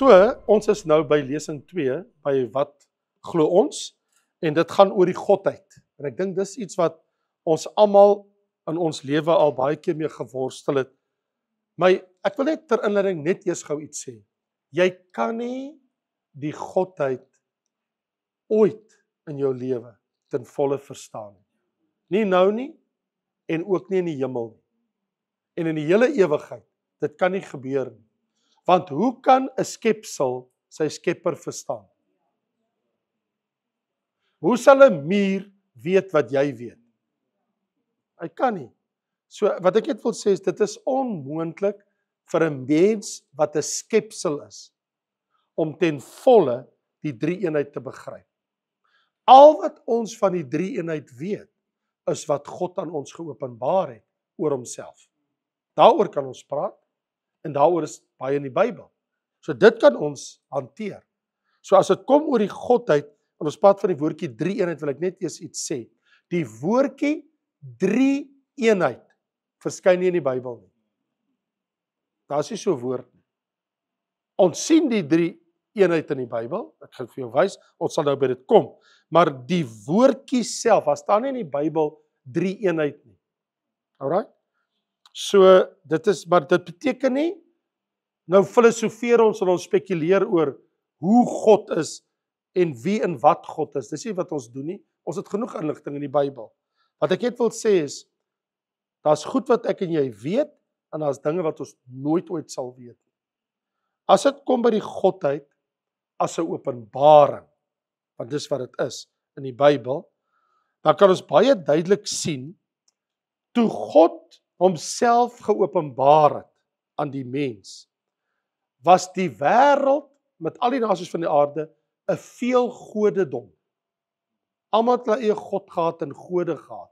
So, ons is nou by lesing 2, by wat glo ons, en dit gaan oor die godheid. En ek dink dis iets wat ons almal in ons lewe al baie keer mee geworstel het. Maar ek wil net ter inleiding net eers gou iets sê. Jy kan nie die godheid ooit in jou lewe ten volle verstaan nie. Nie nou nie, en ook nie in die hemel nie. En in die hele ewigheid, dit kan nie gebeur nie. Want hoe kan 'n skepsel sy skepper verstaan? Hoe sal 'n muur weet wat jy weet? Hy kan nie. So wat ek net wil sê is, dit is onmoontlik vir 'n mens wat 'n skepsel is, om ten volle die drie-eenheid te begryp. Al wat ons van die drie-eenheid weet, is wat God aan ons geopenbaar het oor homself. Daaroor kan ons praat, en daaroor is baie in die Bybel. So dit kan ons hanteer. So as dit kom oor die godheid, en ons praat van die woordjie drie-eenheid, wil ek net eers iets sê. Die woordjie drie-eenheid verskyn nie in die Bybel nie. Daar is nie so 'n woord nie. Ons sien die drie-eenheid in die Bybel, ek gaan vir jou wys, ons sal nou by dit kom. Maar die woordjie self, daar staan nie in die Bybel drie-eenheid nie. Alright? So, maar dit beteken nie, nou filosofeer ons en ons spekuleer oor hoe God is en wie en wat God is. Dis nie wat ons doen nie. Ons het genoeg inligting in die Bybel. Wat ek net wil sê is, daar's goed wat ek en jy weet, en daar's dinge wat ons nooit ooit sal weet. As dit kom by die godheid, as 'n openbaring, want dis wat dit is in die Bybel, dan kan ons baie duidelik sien, toe God homself geopenbaar het aan die mens, was die wêreld met al die nasies van die aarde 'n veelgodedom. Almal het hulle eie God gehad en gode gehad.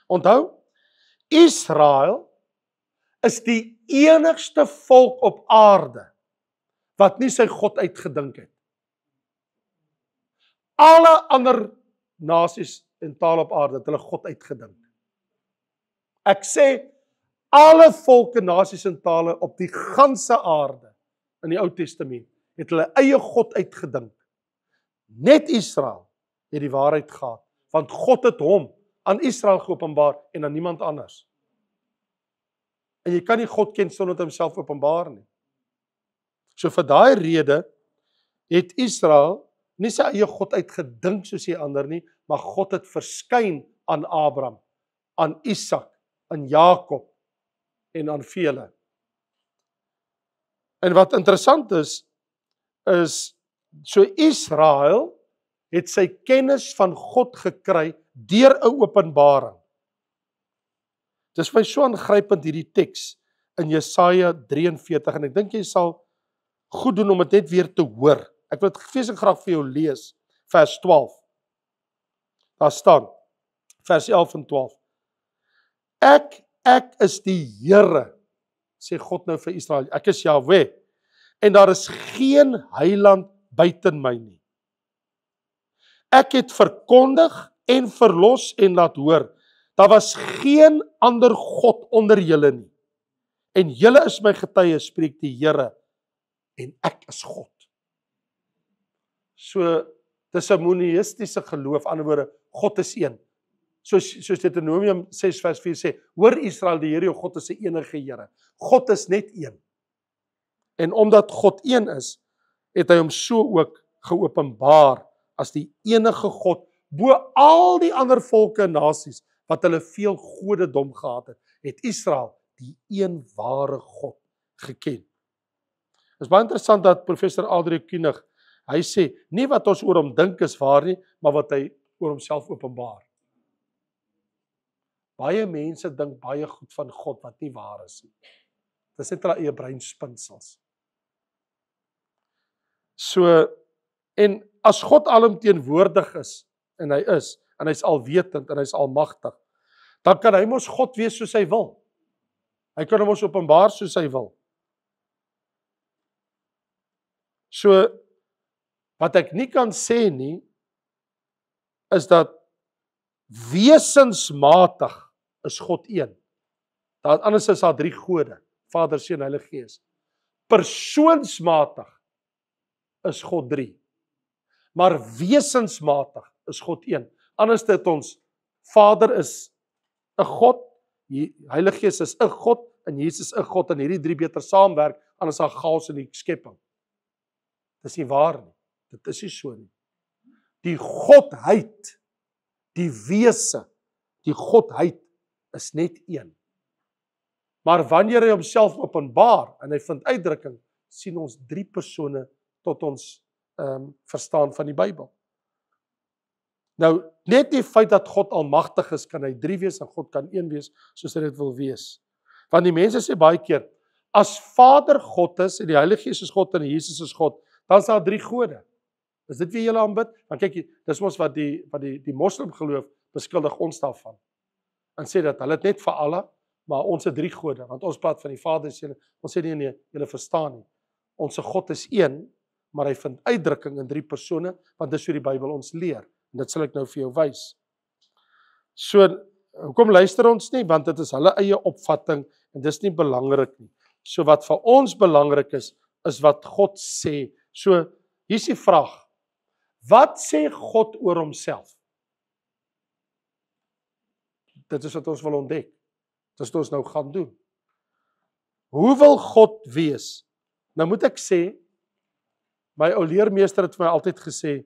Onthou, Israel is die enigste volk op aarde wat nie sy God uitgedink het. Alle ander nasies en tale op aarde het hulle God uitgedink. Ek sê, alle volke, nasies en tale op die ganse aarde in die Ou Testament het hulle eie God uitgedink. Net Israel het die waarheid gehad, want God het hom aan Israel geopenbaar en aan niemand anders. En jy kan nie God ken sonder dat hy homself openbaar nie. So vir daai rede het Israel nie sy eie God uitgedink soos die ander nie, maar God het verskyn aan Abraham, aan Isak, aan Jakob en aan vele. En wat interessant is so Israel het sy kennis van God gekry deur 'n openbaring. Dis vir my so aangrypend hierdie teks in Jesaja 43, en ek dink jy sal goed doen om dit net weer te hoor. Ek wil dit feeslik graag vir jou lees, vers 12. Daar staan, vers 11 en 12. Ek is die Here, sê God nou vir Israel, ek is Jahweh, en daar is geen heiland buiten my nie. Ek het verkondig en verlos en laat hoor, daar was geen ander God onder julle nie. En julle is my getuie, spreek die Here, en ek is God. So, dis 'n monoteistiese geloof, ander woorde, God is een. Soos Deuteronomium 6 vers 4 sê, hoor Israel, die Here jou God is 'n enige Here. God is net een. En omdat God een is, het hy hom so ook geopenbaar as die enige God, bo al die ander volke en nasies, wat hulle veel godedom gehad het Israel die een ware God geken. Het is baie interessant dat professor Adrie Kunig, hy sê, nie wat ons oor hom dink is waar nie, maar wat hy oor homself openbaar. Baie mense dink baie goed van God wat nie waar is nie. Dis net hulle eie breinspinsels. So, en as God alomteenwoordig is, en hy's alwetend, en hy's almagtig, dan kan hy mos God wees soos hy wil. Hy kan hom ons openbaar soos hy wil. So, wat ek nie kan sê nie, is dat wesensmatig is God een. Anders is daar 3 gode, Vader, Seun, Heilige Gees. Persoonsmatig is God 3. Maar wesensmatig is God 1. Anders het ons Vader is 'n God, die Heilige Gees is 'n God en Jesus 'n God en hierdie 3 beter saamwerk, anders is daar chaos in die skepping. Dis nie waar nie. Dit is nie so nie. Die Godheid, die wese, die Godheid is net 1. Maar wanneer hy homself openbaar en hy vind uitdrukking, sien ons 3 persone tot ons verstaan van die Bybel. Nou, net die feit dat God almagtig is, kan hy 3 wees en God kan 1 wees, soos hy dit wil wees. Want die mense sê baie keer, as Vader God is, en die Heilige Gees is God en Jesus is God, dan is daar 3 gode. Is dit wie julle aanbid? Dan kyk, dis mos wat die moslim geloof beskuldig ons daarvan. En sê dat hulle het net vir Allah, maar ons het 3 gode, want ons praat van die Vader, ons sê nee, julle verstaan nie. Ons God is 1, maar hy vind uitdrukking in 3 persone, want dis hoe die Bybel ons leer. En dit sal ek nou vir jou wys. So, hoekom luister ons nie? Want dit is hulle eie opvatting, en dis nie belangrik nie. So wat vir ons belangrik is wat God sê. So, hier is die vraag. Wat sê God oor homself? Dit is wat ons wil ontdek. Dit is wat ons nou gaan doen. Hoe wil God wees? Nou moet ek sê, my ou leermeester het vir my altyd gesê,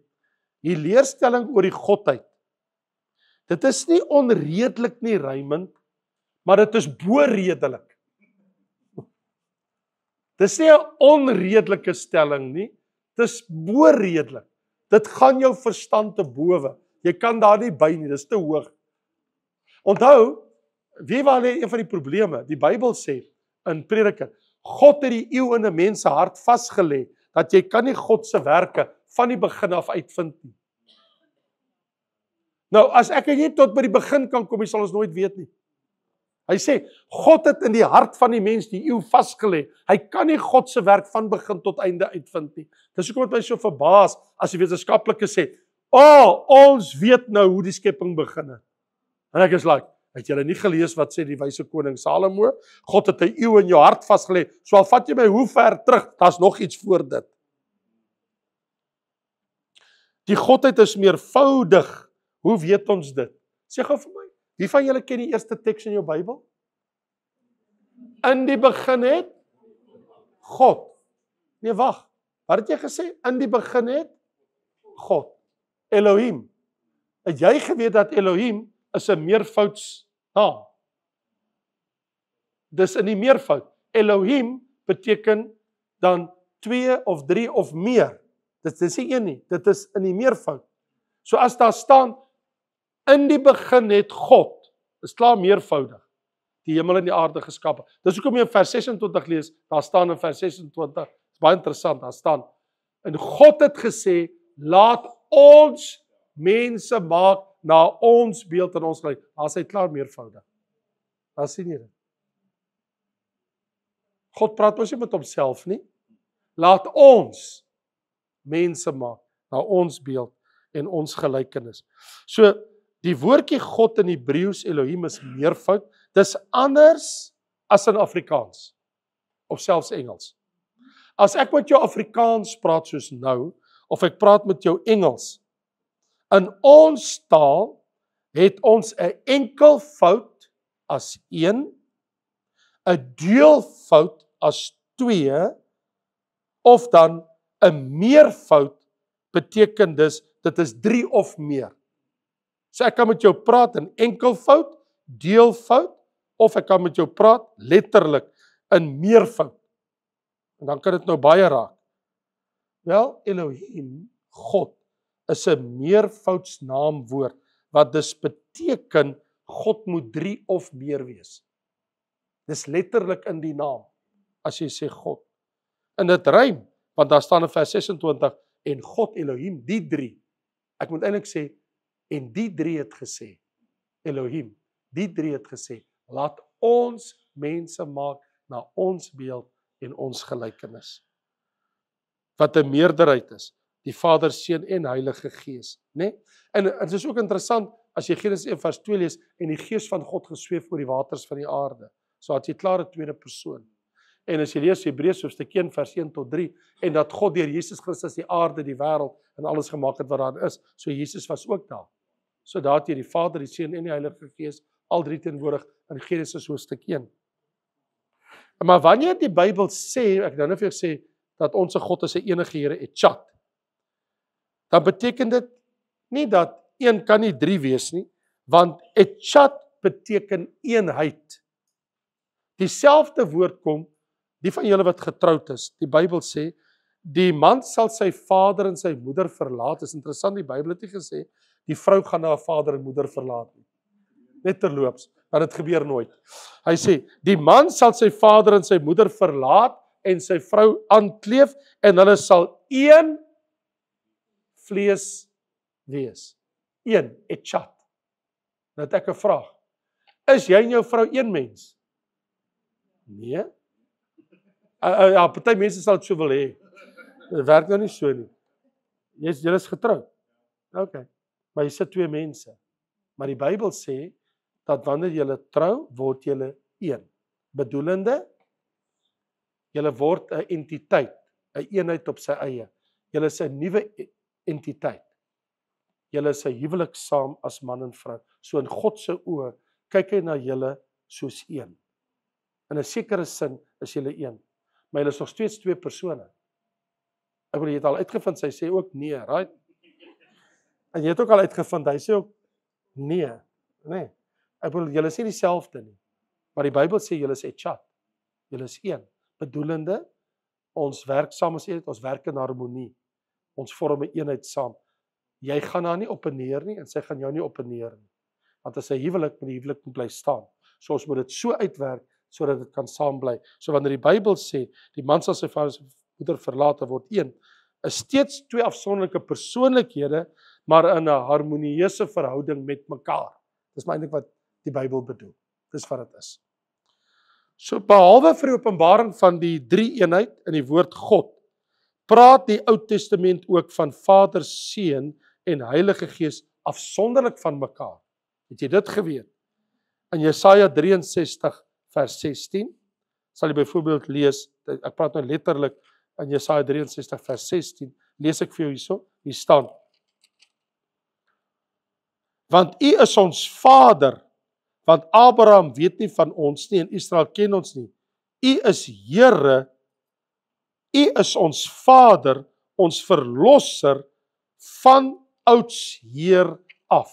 die leerstelling oor die Godheid, dit is nie onredelik nie, Raymond, maar dit is bo-redelik. Dit is nie 'n onredelike stelling nie, dit is bo-redelik. Dit gaan jou verstand te bowe. Jy kan daar nie by nie, dit is te hoog. Onthou, wie waar lê een van die probleme? Die Bybel sê in Prediker, God het die eeu in 'n mens se hart vasgelê, dat jy kan nie God se werke van die begin af uitvind nie. Nou, as ek nie tot by die begin kan kom, jy sal ons nooit weet nie. Hy sê, God het in die hart van die mens die eeu vasgelê. Hy kan nie God se werk van begin tot einde uitvind nie. Dis hoekom dit my so verbaas as die wetenskaplikes sê, ons weet nou hoe die skepping begin het. En ek is like, het julle nie gelees wat sê die wyse koning Salomo? God het 'n eeu in jou hart vasgelê. So al vat jy my hoe ver terug, daar's nog iets voor dit. Die Godheid is meervoudig. Hoe weet ons dit? Sê gou vir my, wie van julle ken die eerste teks in jou Bybel? In die begin het God. Nee, wag. Wat het jy gesê? In die begin het God. Elohim. Het jy geweet dat Elohim is 'n meervoudsnaam? Dis in die meervoud. Elohim beteken dan 2 of 3 of meer. Dit is nie een nie, dit is in die meervoud. So as daar staan, in die begin het God, is klaar meervoudig, die hemel en die aarde geskape. Dis hoekom jy in vers 26 lees, daar staan in vers 26, is baie interessant, daar staan, en God het gesê, laat ons mense maak na ons beeld en ons gelyk. Daar is hy klaar meervoudig. Daar sien jy dit. God praat ons nie met homself nie. Laat ons mense maak na ons beeld en ons gelykenis. So, die woordjie God in Hebreëus Elohim is meervoud. Dis anders as in Afrikaans of selfs Engels. As ek met jou Afrikaans praat soos nou, of ek praat met jou Engels, in ons taal het ons 'n enkelvoud as 1, 'n deelvoud as 2, of dan 'n meervoud beteken dit is 3 of meer. So ek kan met jou praat in enkelvoud, deelvoud, of ek kan met jou praat letterlik in meervoud. En dan kan dit nou baie raak. Wel, Elohim, God, is 'n meervoudsnaamwoord, wat dus beteken, God moet 3 of meer wees. Dis letterlik in die naam, as jy sê God. En dit rym, want daar staan in vers 26, en God Elohim, die 3. Ek moet eintlik sê, en die 3 het gesê, Elohim, die 3 het gesê, laat ons mense maak na ons beeld en ons gelykenis. Wat 'n meerderheid is, die Vader, Seun en Heilige Gees, né? En dit is ook interessant as jy Genesis 1 vers 2 lees en die Gees van God gesweef oor die waters van die aarde. So het jy klaar 'n tweede persoon. En as jy lees Hebreërs hoofstuk 1 vers 1 tot 3 en dat God deur Jesus Christus die aarde, die wêreld en alles gemaak het wat daar is, so Jesus was ook daar. So daar het jy die Vader, die Seun en die Heilige Gees al drie teenwoordig in Genesis hoofstuk 1. Maar wanneer die Bybel sê, ek nou net vir jou sê dat ons God is 'n enige Here, Echad, dan beteken dit nie dat een kan nie drie wees nie, want Echad beteken eenheid. Dieselfde woord kom, die van julle wat getroud is, die Bybel sê, die man sal sy vader en sy moeder verlaat. Dit is interessant, die Bybel het nie gesê, die vrou gaan na haar vader en moeder verlaat nie. Net terloops, want dit gebeur nooit. Hy sê, die man sal sy vader en sy moeder verlaat en sy vrou aankleef en hulle sal een vlees wees. Een, Echad. Nou het ek 'n vraag. Is jy en jou vrou een mens? Nee. Ja, party mense sal dit so wil hê. Dit werk nou nie so nie. Julle is getroud. OK. Maar jy sit twee mense. Maar die Bybel sê dat wanneer julle trou, word julle een. Bedoelende, julle word 'n entiteit, 'n eenheid op sy eie. Julle is 'n nuwe entiteit. Julle is 'n huwelik saam as man en vrou. So in God se oë kyk hy na julle soos een. In 'n sekere sin is julle een. Maar julle is nog steeds twee persone. Ek bedoel jy het al uitgevind, sy sê ook nee, right? En jy het ook al uitgevind, hy sê ook nee, nee. Ek bedoel julle is nie dieselfde nie. Maar die Bybel sê julle is Echad. Julle is een. Bedoelende, ons werk saam as een, ons werk in harmonie. Ons vorm 'n eenheid saam. Jy gaan haar nie op en neer nie en sy gaan jou nie op en neer nie. Want as 'n huwelik moet die huwelik bly staan. So ons moet dit so uitwerk sodat dit kan saam bly. So wanneer die Bybel sê die man sal sy vader en sy moeder verlaat en word een, is steeds twee afsonderlike persoonlikhede, maar in 'n harmonieuse verhouding met mekaar. Dis maar eintlik wat die Bybel bedoel. Dis wat dit is. So behalwe vir die openbaring van die drie eenheid in die woord God, praat die Ou Testament ook van Vader, Seun en Heilige Gees afsonderlik van mekaar. Het jy dit geweet? In Jesaja 63 vers 16 sal jy byvoorbeeld lees, ek praat nou letterlik in Jesaja 63 vers 16, lees ek vir jou hierso, hier staan: Want U is ons Vader, want Abraham weet nie van ons nie en Israel ken ons nie. U is Here, U is ons Vader, ons Verlosser van oudsheer af.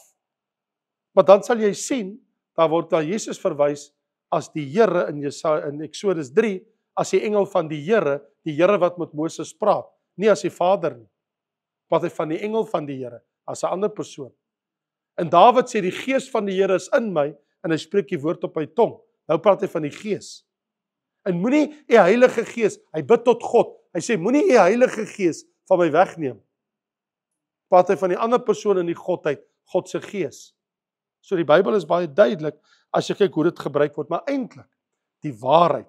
Maar dan sal jy sien, daar word na Jesus verwys as die Here in Jesaja in Eksodus 3, as die engel van die Here wat met Moses praat, nie as die Vader nie. Praat hy van die engel van die Here, as 'n ander persoon. En Dawid sê die Gees van die Here is in my en hy spreek die woord op my tong. Nou praat hy van die Gees. En moenie U Heilige Gees, hy bid tot God. Hy sê moenie U Heilige Gees van my wegneem. Praat hy van die ander persoon in die Godheid, God se Gees. So die Bybel is baie duidelik as jy kyk hoe dit gebruik word, maar eintlik die waarheid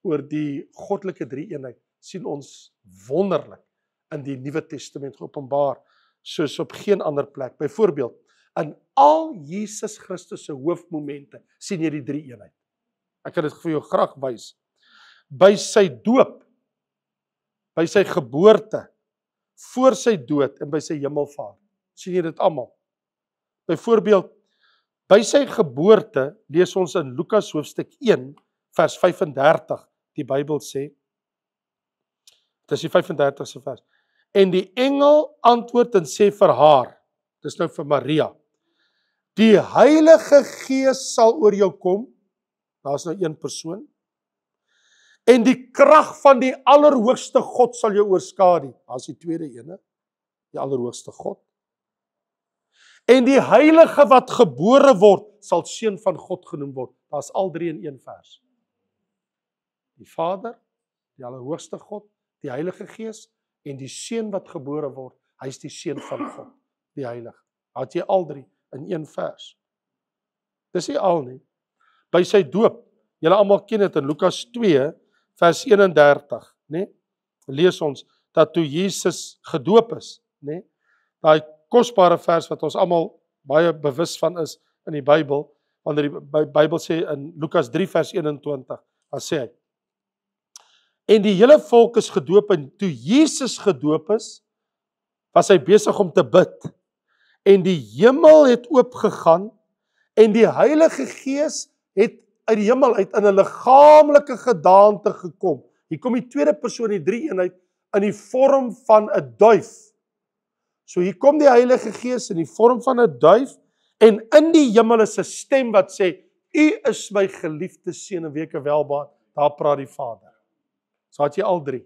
oor die goddelike drie-eenheid sien ons wonderlik in die Nuwe Testament geopenbaar soos op geen ander plek. Byvoorbeeld, in al Jesus Christus se hoofmomente sien jy die drie-eenheid. Ek kan dit vir jou graag wys. By sy doop, by sy geboorte, voor sy dood en by sy hemelvaart. Sien jy dit almal? Byvoorbeeld, by sy geboorte lees ons in Lukas hoofstuk 1 vers 35. Die Bybel sê, dis die 35ste vers. En die engel antwoord en sê vir haar, dis nou vir Maria, die Heilige Gees sal oor jou kom. Daar's nou een persoon. En die krag van die Allerhoogste God sal jou oorskadu. Daar's die tweede ene, die Allerhoogste God. En die Heilige wat gebore word, sal seun van God genoem word. Daar's al drie in een vers. Die Vader, die Allerhoogste God, die Heilige Gees en die seun wat gebore word, hy is die seun van God, die Heilige. Had jy al drie in een vers. Dis nie al nie. By sy doop, julle almal ken dit in Lukas 2 vers 31, né? Lees ons dat toe Jesus gedoop is, né? Daai kosbare vers wat ons almal baie bewus van is in die Bybel, wanneer die Bybel sê in Lukas 3 vers 21, dan sê hy: En die hele volk is gedoop, en toe Jesus gedoop is, was hy besig om te bid. En die hemel het oopgegaan, en die Heilige Gees het uit die hemel uit in 'n liggaamlike gedaante gekom. Hier kom die tweede persoon, die drie-eenheid, in die vorm van 'n duif. So hier kom die Heilige Gees in die vorm van 'n duif, en in die hemel is 'n stem wat sê, U is my geliefde seun en wie ek welbaat. Daar praat die Vader. So het jy al drie.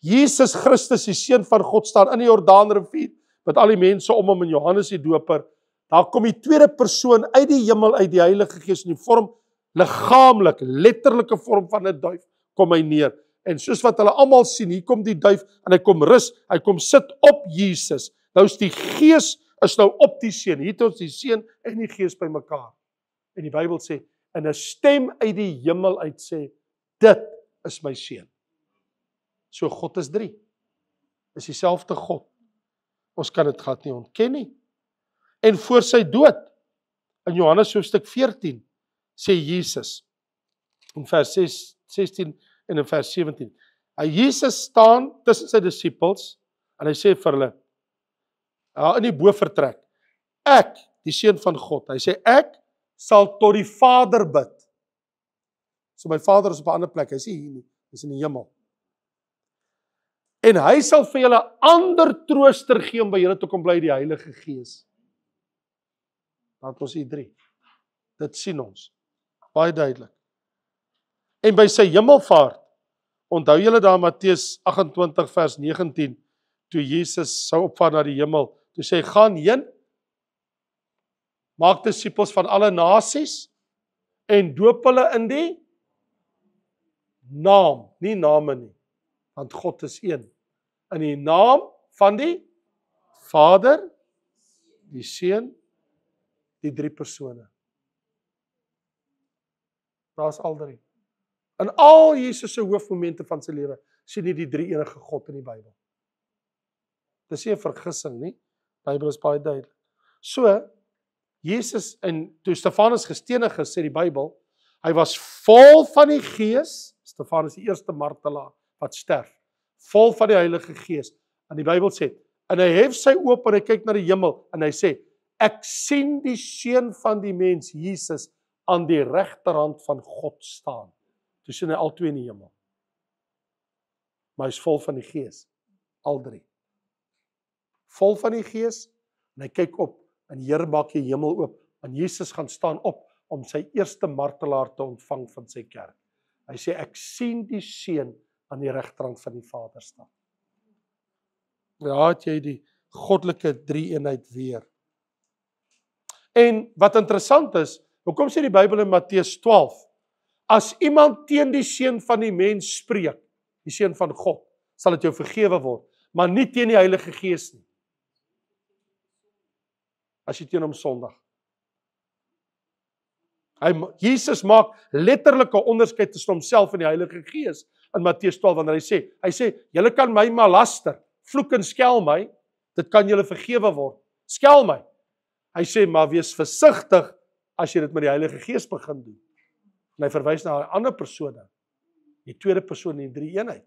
Jesus Christus, die seun van God, staan in die Jordaanrivier met al die mense om hom, en Johannes die Doper. Daar kom die tweede persoon uit die hemel uit, die Heilige Gees, in die vorm, liggaamlik, letterlike vorm van 'n duif, kom hy neer. En soos wat hulle almal sien, hier kom die duif, en hy kom rus, hy kom sit op Jesus. Nou is die Gees is nou op die seun. Hier het ons die seun en die Gees by mekaar. En die Bybel sê, en 'n stem uit die hemel uit sê, dit is my seun. So God is drie. Is dieselfde God. Ons kan dit glad nie ontken nie. En voor sy dood, in Johannes hoofstuk 14, sê Jesus, in vers 16 en in vers 17, Jesus staan tussen sy disippels, en hy sê vir hulle, in die bovertrek, ek, die seun van God, hy sê, ek sal tot die Vader bid. So my Vader is op 'n ander plek, hy sê hier nie, hy is in die hemel. En hy sal vir julle ander trooster gee om by julle te kom bly, die Heilige Gees. Laat ons hier drie. Dit sien ons. Baie duidelik. En by sy hemelvaart, onthou julle daar Matteus 28 vers 19, toe Jesus sou opvaar na die hemel, toe sê hy, gaan heen, maak disippels van alle nasies, en doop hulle in die naam, nie name nie, want God is een, in die naam van die Vader, die Seun, die drie persone. Daar is al drie. In al Jesus se hoofmomente van sy lewe, sien jy die drie enige God in die Bybel. Dit is nie 'n vergissing nie, die Bybel is baie duidelik. So, Jesus, en toe Stefanus gestenig is, sê die Bybel, hy was vol van die Gees, Stefanus die eerste martelaar wat sterf, vol van die Heilige Gees, en die Bybel sê, en hy hef sy oop en hy kyk na die hemel, en hy sê, ek sien die seun van die mens, Jesus, aan die regterhand van God staan. Toe sien hy al twee in die hemel. Maar hy is vol van die Gees, al drie. Vol van die Gees, en hy kyk op, en die Here maak die hemel oop, en Jesus gaan staan op, om sy eerste martelaar te ontvang van sy kerk. Hy sê, ek sien die seun aan die regterhand van die Vader staan. Ja, het jy die goddelike drie-eenheid weer. En wat interessant is, hoekom sê die Bybel in Matteus 12, as iemand teen die seun van die mens spreek, die seun van God, sal dit jou vergewe word, maar nie teen die Heilige Gees nie. As jy teen hom sondig. Jesus maak letterlike onderskeid tussen homself en die Heilige Gees in Matteus 12, wanneer hy sê, julle kan my maar laster, vloek en skel my, dit kan julle vergewe word, skel my. Hy sê, maar wees versigtig as jy dit met die Heilige Gees begin doen. En hy verwys na 'n ander persoon, die tweede persoon in die drie-eenheid.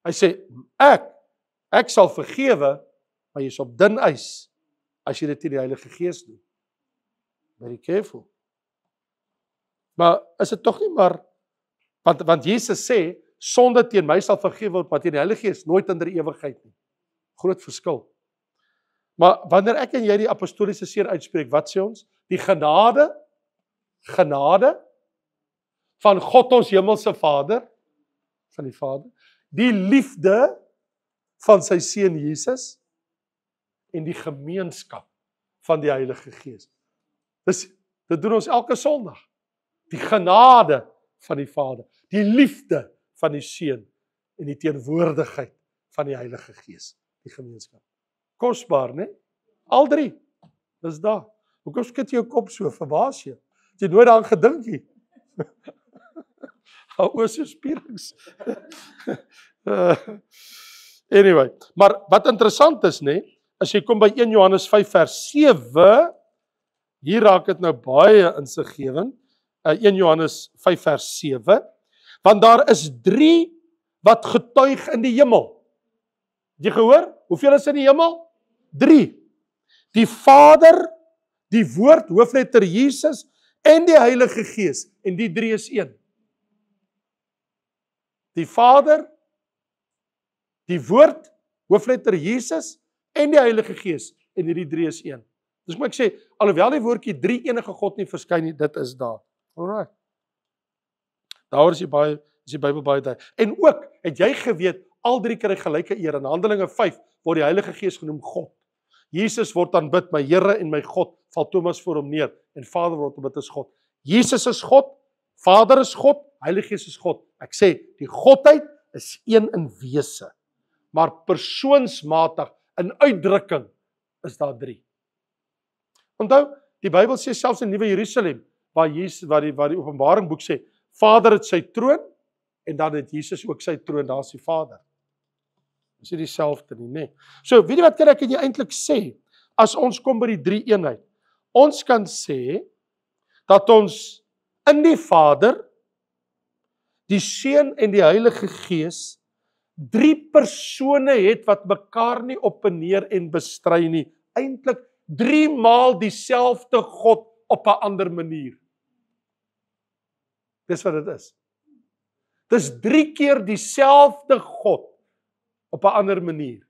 Hy sê, ek sal vergewe, maar jy is op dun ys, as jy dit teen die Heilige Gees doen. Very careful. Maar is dit tog nie maar, want Jesus sê, sonde teen my sal vergewe word, maar teen die Heilige Gees nooit in die ewigheid nie. Groot verskil. Maar wanneer ek en jy die apostoliese seën uitspreek, wat sê ons? Die genade van God ons hemelse Vader, van die Vader, die liefde van sy seun Jesus, en die gemeenskap van die Heilige Gees. Dit doen ons elke Sondag. Die genade van die Vader, die liefde van die Seun, en die teenwoordigheid van die Heilige Gees, die gemeenskap. Kosbaar, né? Al drie, dis daar. Hoekom skud jy jou kop so, verbaas jy? Het jy nooit daaraan gedink nie? Hou so spierings. Anyway, maar wat interessant is, né, as jy kom by 1 Johannes 5 vers 7, hier raak dit nou baie insiggewend, 1 Johannes 5 vers 7, Want daar is 3 wat getuig in die hemel. Het jy gehoor? Hoeveel is in die hemel? 3. Die Vader, die Woord, hoofletter Jesus, en die Heilige Gees. En die 3 is 1. Die Vader, die Woord, hoofletter Jesus, en die Heilige Gees. En hierdie 3 is 1. Dus moet ek sê, alhoewel die woordjie 3 enige God nie verskyn nie, dit is daar. Alright. Daar is die Bybel baie duidelik. En ook, het jy geweet, al 3 kry gelyke eer. In Handelinge 5 word die Heilige Gees genoem God. Jesus word aanbid, my Here en my God, val Thomas voor hom neer, en Vader word aanbid as God. Jesus is God, Vader is God, Heilige Gees is God. Ek sê, die Godheid is een in wese, maar persoonsmatig, in uitdrukking, is daar 3. Onthou, die Bybel sê selfs in Nuwe Jerusalem, waar die Openbaringboek sê, Vader het sy troon, en dan het Jesus ook sy troon, daar is die Vader. Dis nie dieselfde nie, nee. So, weet jy wat kan ek en jy eintlik sê, as ons kom by die 3 eenheid? Ons kan sê, dat ons in die Vader, die Seun en die Heilige Gees, 3 persone het wat mekaar nie op en neer en bestry nie. Eintlik 3 maal dieselfde God op 'n ander manier. Dis wat dit is. Dis 3 keer dieselfde God op 'n ander manier.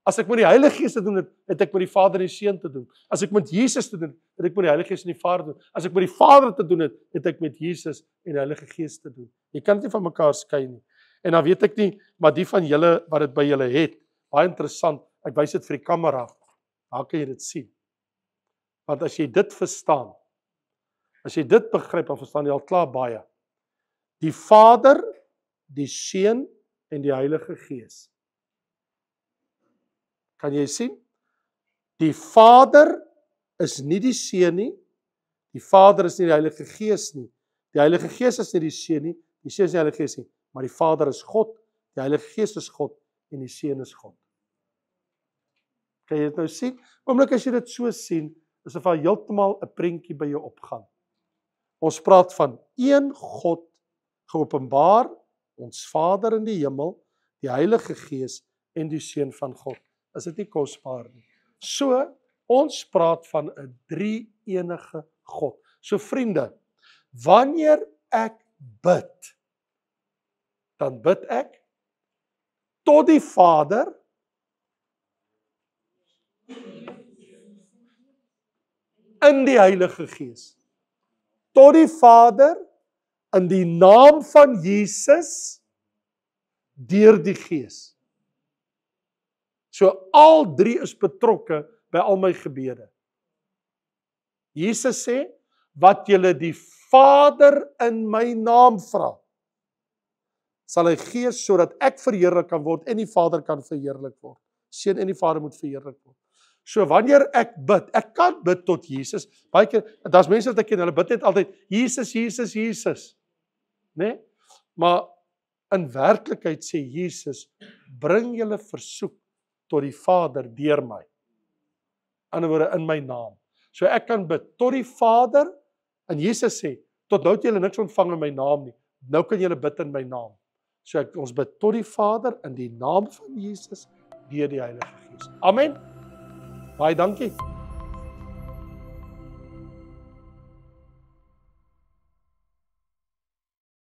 As ek met die Heilige Gees te doen het, het ek met die Vader en die Seun te doen. As ek met Jesus te doen het, het ek met die Heilige Gees en die Vader te doen. As ek met die Vader te doen het, het ek met Jesus en die Heilige Gees te doen. Jy kan dit nie van mekaar skei nie. En dan weet ek nie, maar die van julle wat dit by julle het, baie interessant, ek wys dit vir die kamera, daar kan jy dit sien. Want as jy dit verstaan, as jy dit begryp, dan verstaan jy al klaar baie. Die Vader, die Seun en die Heilige Gees. Kan jy sien? Die Vader is nie die Seun nie, die Vader is nie die Heilige Gees nie, die Heilige Gees is nie die Seun nie, die Seun is nie die Heilige Gees nie, maar die Vader is God, die Heilige Gees is God en die Seun is God. Kan jy dit nou sien? Oomblik as jy dit so sien, is of daar heeltemal 'n prentjie by jou opgaan. Ons praat van een God geopenbaar, ons Vader in die hemel, die Heilige Gees en die Seun van God. Is dit nie kosbaar nie? So, ons praat van 'n 3-enige God. So vriende, wanneer ek bid, dan bid ek tot die Vader in die Heilige Gees. Tot die Vader in die naam van Jesus deur die Gees. So al 3 is betrokke by al my gebede. Jesus sê, wat julle die Vader in my naam vra, sal hy gee sodat ek verheerlik kan word en die Vader kan verheerlik word. Seun en die Vader moet verheerlik word. So wanneer ek bid, ek kan bid tot Jesus. Baie keer, daar's mense wat ek ken, hulle bid net altyd Jesus, Jesus, Jesus. Né? Maar in werklikheid sê Jesus, bring julle versoek tot die Vader deur my. In 'n woorde in my naam. So ek kan bid tot die Vader en Jesus sê, tot nou het julle niks ontvang in my naam nie. Nou kan julle bid in my naam. So ons bid tot die Vader in die naam van Jesus deur die Heilige Gees. Amen. Baie dankie.